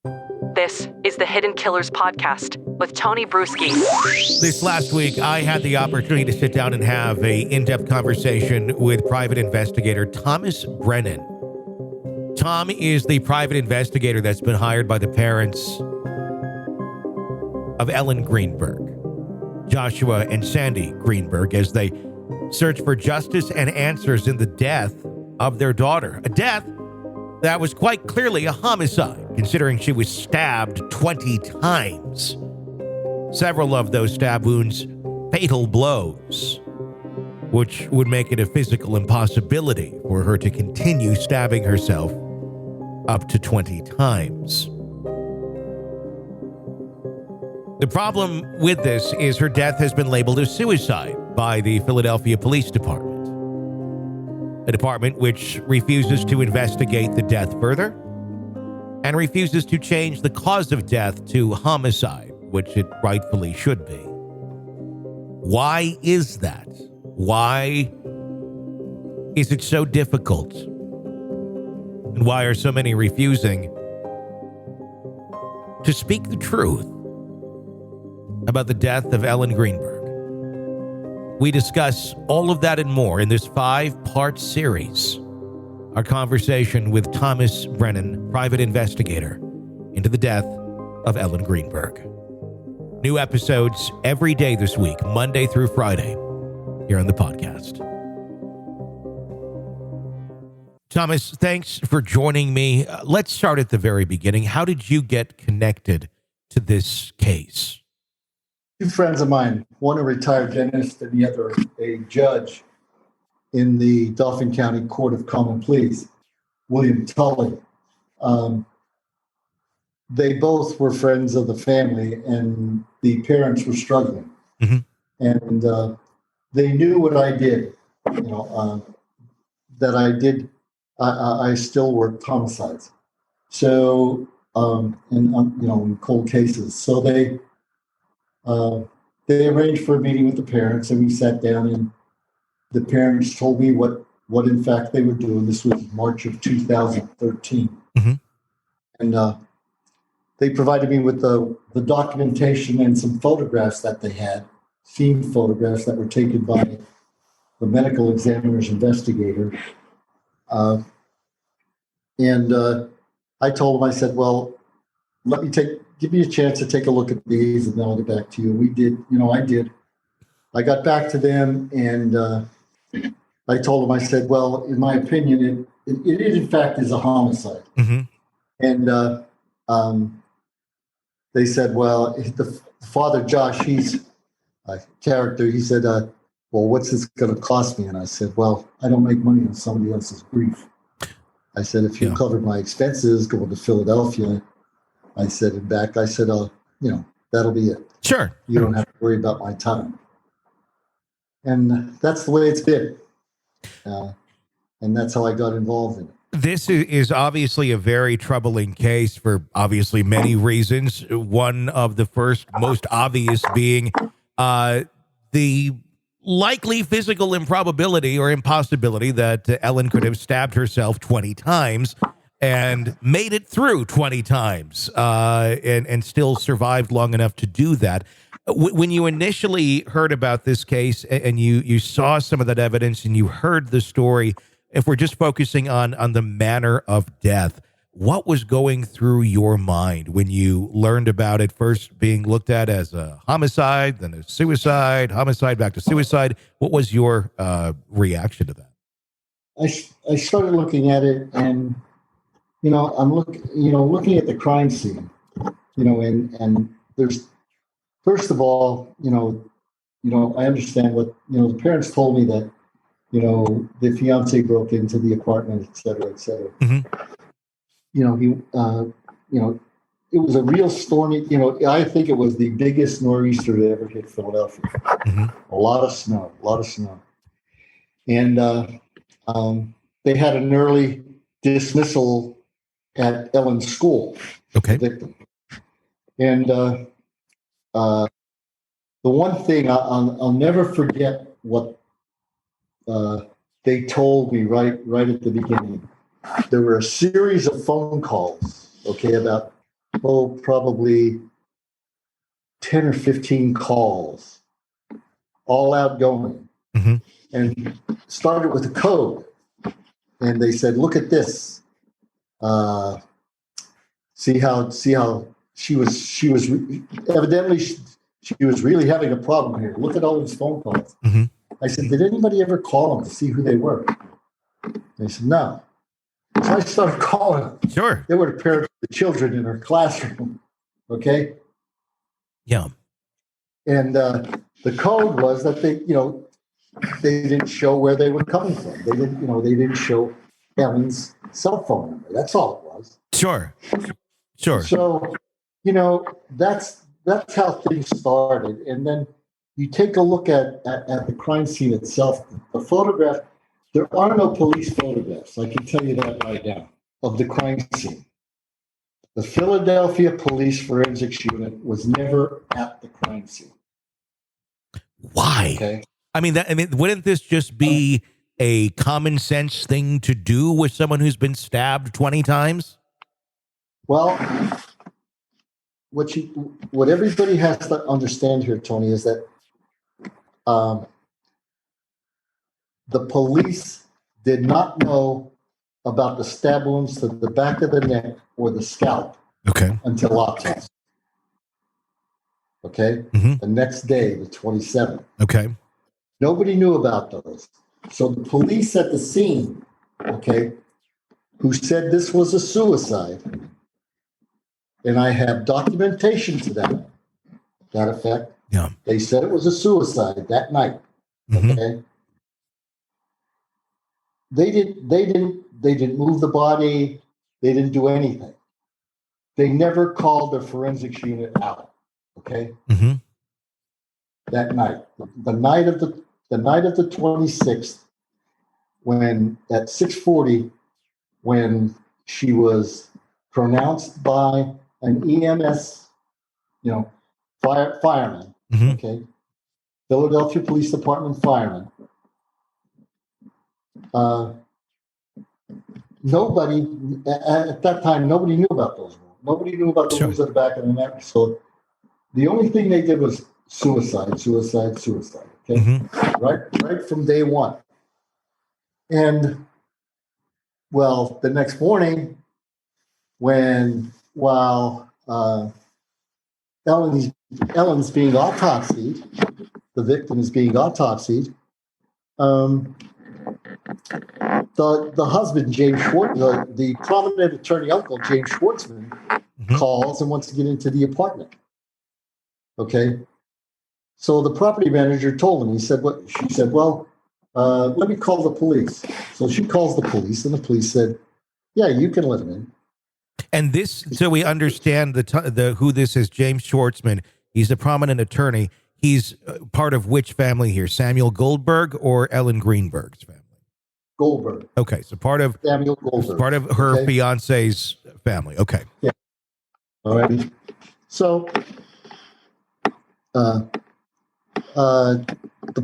This is the Hidden Killers podcast with Tony Brueski. This last week, I had the opportunity to sit down and have an in-depth conversation with private investigator Thomas Brennan. Tom is the private investigator that's been hired by the parents of Ellen Greenberg, Joshua and Sandy Greenberg, as they search for justice and answers in the death of their daughter. A death that was quite clearly a homicide, considering she was stabbed 20 times. Several of those stab wounds, fatal blows, which would make it a physical impossibility for her to continue stabbing herself up to 20 times. The problem with this is her death has been labeled as suicide by the Philadelphia Police Department. A department which refuses to investigate the death further and refuses to change the cause of death to homicide, which it rightfully should be. Why is that? Why is it so difficult? And why are so many refusing to speak the truth about the death of Ellen Greenberg? We discuss all of that and more in this 5-part series. Our conversation with Thomas Brennan, private investigator, into the death of Ellen Greenberg. New episodes every day this week, Monday through Friday, here on the podcast. Thomas, thanks for joining me. Let's start at the very beginning. How did you get connected to this case? Two friends of mine, one a retired dentist and the other a judge in the Dauphin County Court of Common Pleas, William Tully. They both were friends of the family, and the parents were struggling. Mm-hmm. And they knew what I did, that I did. I still worked homicides. So, in cold cases. So they arranged for a meeting with the parents, and we sat down, and the parents told me what in fact they were doing. This was March of 2013. Mm-hmm. And they provided me with the documentation and some photographs that they had, scene photographs that were taken by the medical examiner's investigator. And I told them, I said, well, give me a chance to take a look at these, and then I'll get back to you. We did, I did. I got back to them, and I told them, I said, well, in my opinion, it in fact is a homicide. Mm-hmm. And they said, well, the father, Josh, he's a character. He said, well, what's this going to cost me? And I said, well, I don't make money on somebody else's grief. I said, if you covered my expenses going to Philadelphia, I said, and back, I said, that'll be it. Sure. You don't have to worry about my time. And that's the way it's been. And that's how I got involved in it. This is obviously a very troubling case for obviously many reasons. One of the first, most obvious being the likely physical improbability or impossibility that Ellen could have stabbed herself 20 times and made it through 20 times and still survived long enough to do that. When you initially heard about this case and you saw some of that evidence and you heard the story, if we're just focusing on the manner of death, what was going through your mind when you learned about it first being looked at as a homicide, then a suicide, homicide back to suicide? What was your reaction to that? I started looking at it, and I'm looking at the crime scene, and there's, first of all, I understand what, the parents told me that, the fiance broke into the apartment, et cetera, et cetera. Mm-hmm. It was a real stormy, I think it was the biggest nor'easter that ever hit Philadelphia. Mm-hmm. A lot of snow. And they had an early dismissal at Ellen's school. Okay. Victim. And the one thing I'll never forget what they told me right at the beginning. There were a series of phone calls, about probably 10 or 15 calls, all outgoing, and started with a code. And they said, "Look at this. See how she was evidently she was really having a problem here. Look at all these phone calls." I said, "Did anybody ever call them to see who they were?" They said, "No." So I started calling them. Sure. They were the parents of the children in her classroom. Okay. Yeah. And the code was that they didn't show where they were coming from. They didn't show Ellen's cell phone number. That's all it was. Sure. So, that's how things started. And then you take a look at the crime scene itself. The photograph, there are no police photographs. I can tell you that right now of the crime scene. The Philadelphia Police Forensics Unit was never at the crime scene. Why? Okay. I mean, wouldn't this just be a common sense thing to do with someone who's been stabbed 20 times? Well, what everybody has to understand here, Tony, is that the police did not know about the stab wounds to the back of the neck or the scalp until autopsy. Okay? The next day, the 27th. Okay. Nobody knew about those. So the police at the scene, who said this was a suicide, and I have documentation to that effect. Yeah. They said it was a suicide that night. Okay. They didn't move the body. They didn't do anything. They never called the forensics unit out. Okay. That night, the night of the 26th, when at 6:40, when she was pronounced by an EMS, fireman, Philadelphia Police Department fireman. Nobody at that time, nobody knew about those wounds. Nobody knew about the wounds at the back of the neck. So the only thing they did was suicide. Okay, right from day one. And well, the next morning, while Ellen's being autopsied, the victim is being autopsied. The husband, James Schwartz, the prominent attorney uncle, James Schwartzman, calls and wants to get into the apartment. Okay. So the property manager told him, she said, well, let me call the police. So she calls the police, and the police said, yeah, you can let him in. And this, so we understand who this is, James Schwartzman. He's a prominent attorney. He's part of which family here? Samuel Goldberg or Ellen Greenberg's family? Goldberg. Okay, so part of Samuel Goldberg. Part of her fiance's family. Okay. Yeah. All right. So the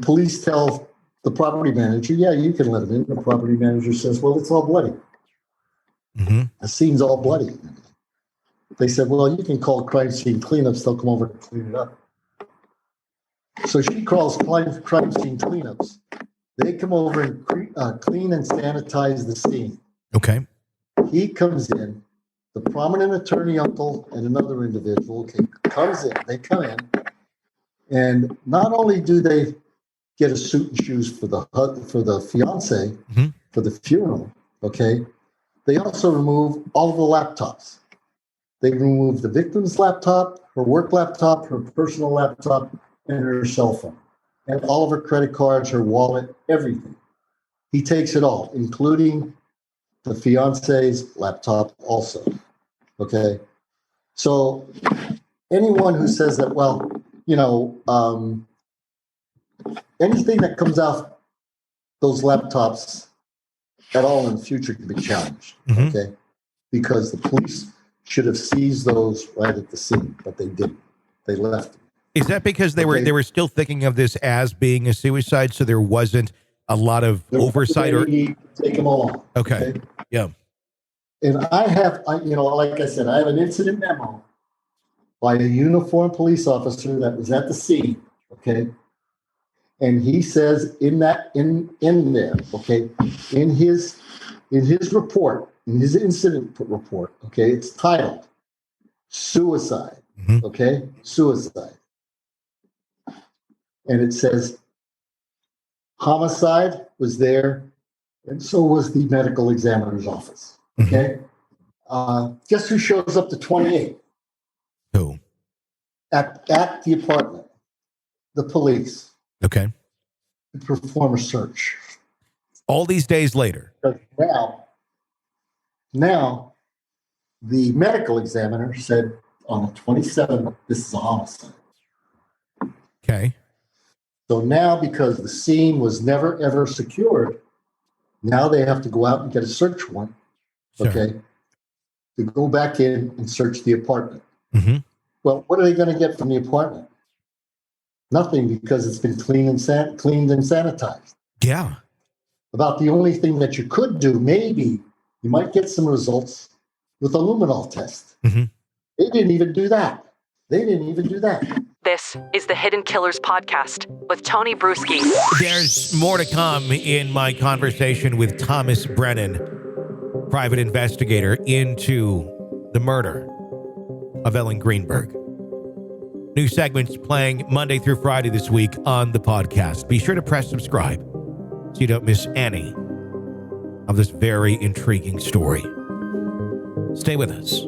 police tell the property manager, yeah, you can let him in. The property manager says, well, it's all bloody. The scene's all bloody. They said, well, you can call crime scene cleanups. They'll come over and clean it up. So she calls crime scene cleanups. They come over and clean and sanitize the scene. Okay. He comes in. The prominent attorney uncle and another individual comes in. They come in, and not only do they get a suit and shoes for the fiance for the funeral, they also remove all of the laptops. They remove the victim's laptop, her work laptop, her personal laptop, and her cell phone, and all of her credit cards, her wallet, everything. He takes it all, including the fiance's laptop also. Okay. So anyone who says that, well, anything that comes out those laptops at all in the future can be challenged. Okay. Because the police should have seized those right at the scene, but they didn't. They left them. Is that because they were still thinking of this as being a suicide, so there wasn't a lot of oversight or take them all? Okay. Yeah. And I have, like I said, I have an incident memo by a uniformed police officer that was at the scene, okay? And he says in there, okay, in his report, in his incident report, okay, it's titled suicide, okay? Suicide. And it says homicide was there, and so was the medical examiner's office, okay? Guess who shows up to 28? Who? At the apartment, the police. Okay. To perform a search. All these days later. Now, the medical examiner said on the 27th, this is a homicide. Okay. So now, because the scene was never, ever secured, now they have to go out and get a search warrant, okay, to go back in and search the apartment. Well, what are they going to get from the apartment? Nothing, because it's been cleaned and sanitized. Yeah. About the only thing that you could do, maybe you might get some results with a luminol test. They didn't even do that. This is the Hidden Killers podcast with Tony Brueski. There's more to come in my conversation with Thomas Brennan, private investigator into the murder of Ellen Greenberg. New segments playing Monday through Friday this week on the podcast. Be sure to press subscribe so you don't miss any of this very intriguing story. Stay with us.